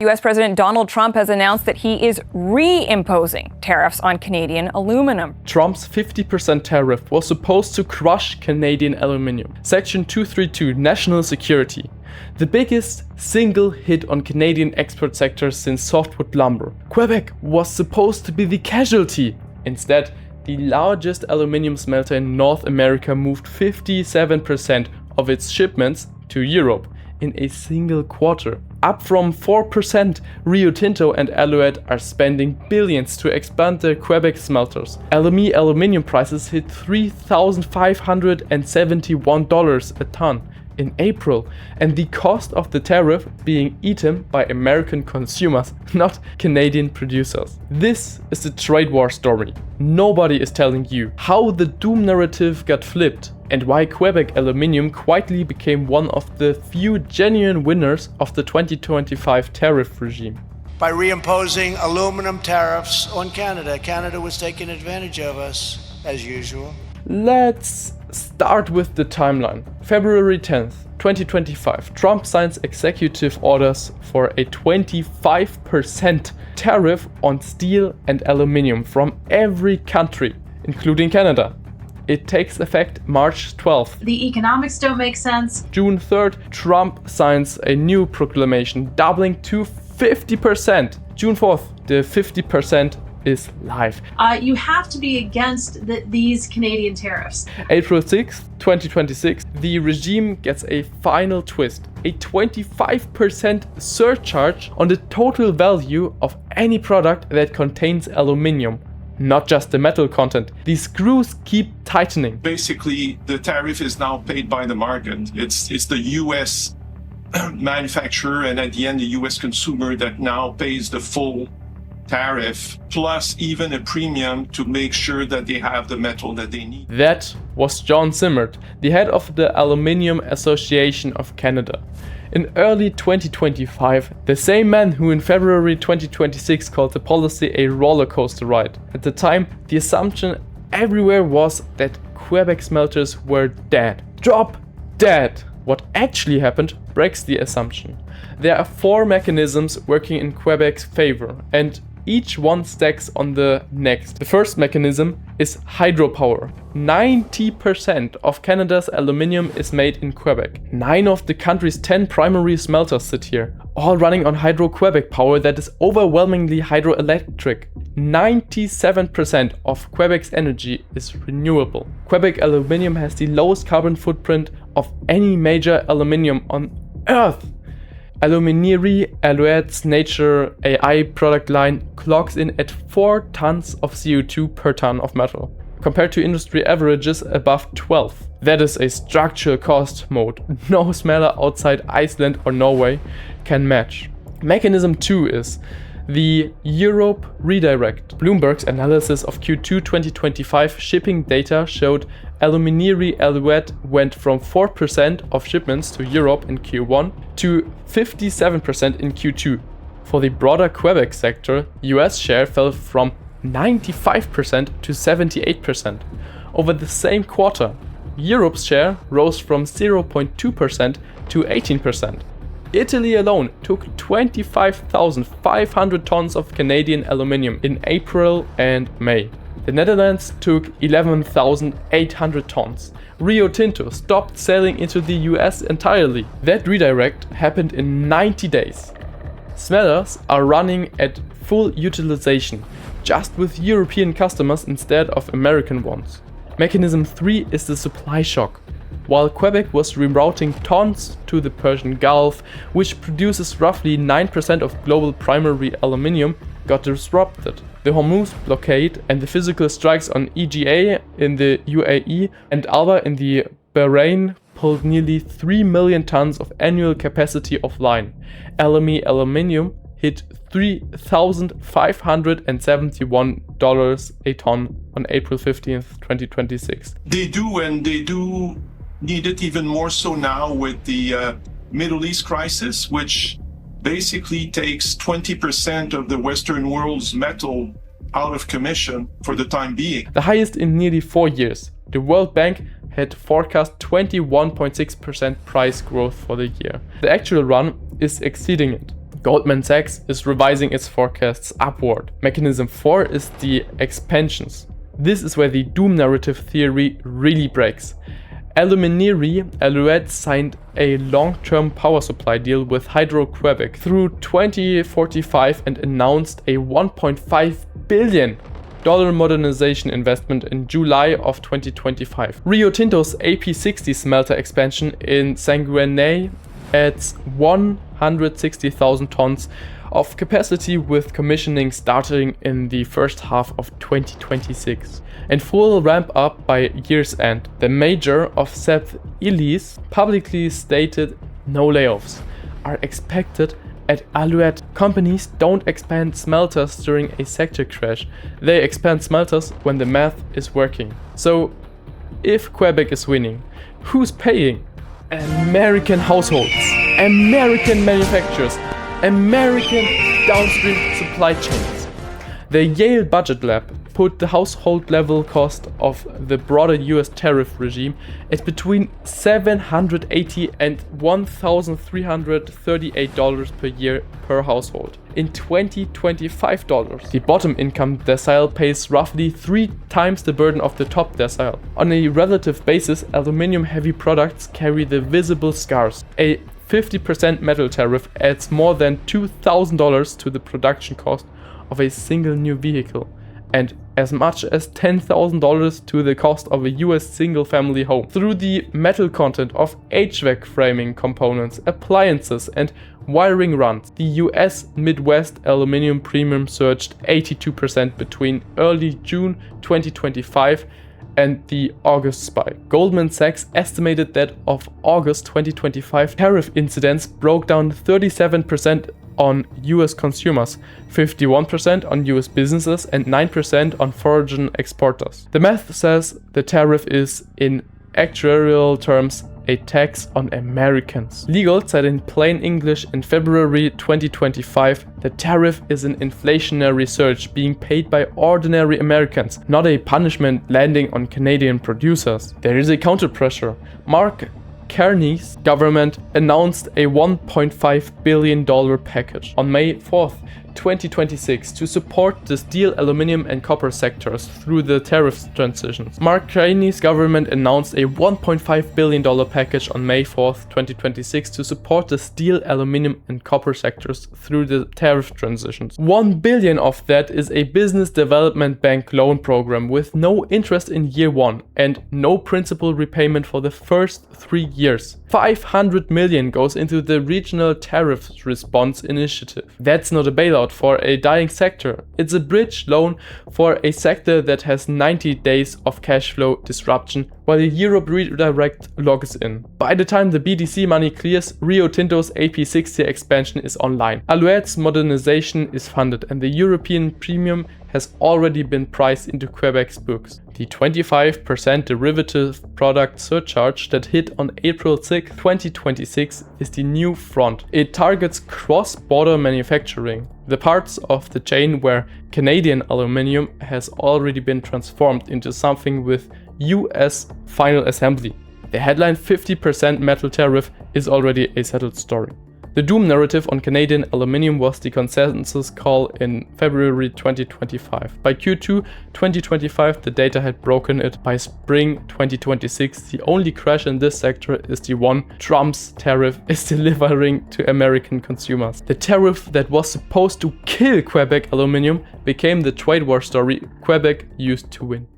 U.S. President Donald Trump has announced that he is reimposing tariffs on Canadian aluminum. Trump's 50% tariff was supposed to crush Canadian aluminum. Section 232, National Security. The biggest single hit on Canadian export sector since softwood lumber. Quebec was supposed to be the casualty. Instead, the largest aluminum smelter in North America moved 57% of its shipments to Europe in a single quarter. Up from 4%, Rio Tinto and Alouette are spending billions to expand their Quebec smelters. LME aluminum prices hit $3,571 a ton in April, and the cost of the tariff being eaten by American consumers, not Canadian producers. This is the trade war story. Nobody is telling you how the doom narrative got flipped and why Quebec aluminium quietly became one of the few genuine winners of the 2025 tariff regime. By reimposing aluminum tariffs on Canada, Canada was taking advantage of us, as usual. Let's start with the timeline. February 10th, 2025, Trump signs executive orders for a 25% tariff on steel and aluminium from every country, including Canada. It takes effect March 12th. The economics don't make sense. June 3rd, Trump signs a new proclamation doubling to 50%. June 4th, the 50% is live. You have to be against these Canadian tariffs. April 6th, 2026, the regime gets a final twist. A 25% surcharge on the total value of any product that contains aluminium. Not just the metal content. These screws keep tightening. Basically, the tariff is now paid by the market. It's the US manufacturer and at the end the US consumer that now pays the full tariff, plus even a premium to make sure that they have the metal that they need. That was John Zimmert, the head of the Aluminium Association of Canada. In early 2025, the same man who in February 2026 called the policy a roller coaster ride. At the time, the assumption everywhere was that Quebec smelters were dead. Drop dead. What actually happened breaks the assumption. There are 4 mechanisms working in Quebec's favor, and each one stacks on the next. The first mechanism is hydropower. 90% of Canada's aluminium is made in Quebec. 9 of the country's 10 primary smelters sit here, all running on Hydro-Quebec power that is overwhelmingly hydroelectric. 97% of Quebec's energy is renewable. Quebec aluminium has the lowest carbon footprint of any major aluminium on Earth. Aluminerie Alouette's Nature AI product line clocks in at 4 tons of CO2 per ton of metal, compared to industry averages above 12. That is a structural cost mode no smelter outside Iceland or Norway can match. Mechanism 2 is the Europe redirect. Bloomberg's analysis of Q2 2025 shipping data showed Aluminerie Alouette went from 4% of shipments to Europe in Q1 to 57% in Q2. For the broader Quebec sector, US share fell from 95% to 78%. Over the same quarter, Europe's share rose from 0.2% to 18%. Italy alone took 25,500 tons of Canadian aluminium in April and May. The Netherlands took 11,800 tons. Rio Tinto stopped selling into the US entirely. That redirect happened in 90 days. Smelters are running at full utilization, just with European customers instead of American ones. Mechanism 3 is the supply shock. While Quebec was rerouting tons to the Persian Gulf, which produces roughly 9% of global primary aluminium, got disrupted. The Hormuz blockade and the physical strikes on EGA in the UAE and Alba in the Bahrain pulled nearly 3 million tons of annual capacity offline. LME aluminium hit $3,571 a ton on April 15th, 2026. They do need it even more so now with the Middle East crisis, which basically takes 20% of the Western world's metal out of commission for the time being. The highest in nearly 4 years. The World Bank had forecast 21.6% price growth for the year. The actual run is exceeding it. Goldman Sachs is revising its forecasts upward. Mechanism 4 is the expansions. This is where the doom narrative theory really breaks. Alouette signed a long-term power supply deal with Hydro-Quebec through 2045 and announced a $1.5 billion modernization investment in July of 2025. Rio Tinto's AP60 smelter expansion in Sanguinay adds 160,000 tons of capacity with commissioning starting in the first half of 2026 and full ramp up by year's end. The major of Seth Illy's publicly stated no layoffs are expected at Alouette. Companies don't expand smelters during a sector crash, they expand smelters when the math is working. So if Quebec is winning, who's paying? American households, American manufacturers, American downstream supply chains. The Yale Budget Lab put the household level cost of the broader US tariff regime at between $780 and $1,338 per year per household. In 2025 dollars, the bottom income decile pays roughly 3 times the burden of the top decile. On a relative basis, aluminium heavy products carry the visible scars. A 50% metal tariff adds more than $2,000 to the production cost of a single new vehicle, and as much as $10,000 to the cost of a US single-family home. Through the metal content of HVAC framing components, appliances, and wiring runs, the US Midwest aluminum premium surged 82% between early June 2025 and the August spike. Goldman Sachs estimated that of August 2025 tariff incidents broke down 37% on US consumers, 51% on US businesses, and 9% on foreign exporters. The math says the tariff is, in actuarial terms, a tax on Americans. Legal said in plain English in February 2025, the tariff is an inflationary surge being paid by ordinary Americans, not a punishment landing on Canadian producers. There is a counterpressure. Mark Carney's government announced a $1.5 billion package on May 4th, 2026 to support the steel, aluminum and copper sectors through the tariff transitions. Mark Carney's government announced a $1.5 billion package on May 4th, 2026 to support the steel, aluminum and copper sectors through the tariff transitions. $1 billion of that is a business development bank loan program with no interest in year 1 and no principal repayment for the first 3 years. $500 million goes into the regional tariff response initiative. That's not a bailout for a dying sector. It's a bridge loan for a sector that has 90 days of cash flow disruption while the Europe redirect logs in. By the time the BDC money clears, Rio Tinto's AP60 expansion is online. Alouette's modernization is funded and the European premium has already been priced into Quebec's books. The 25% derivative product surcharge that hit on April 6, 2026 is the new front. It targets cross-border manufacturing, the parts of the chain where Canadian aluminium has already been transformed into something with US final assembly. The headline 50% metal tariff is already a settled story. The doom narrative on Canadian aluminium was the consensus call in February 2025. By Q2 2025, the data had broken it. By spring 2026, the only crash in this sector is the one Trump's tariff is delivering to American consumers. The tariff that was supposed to kill Quebec aluminium became the trade war story Quebec used to win.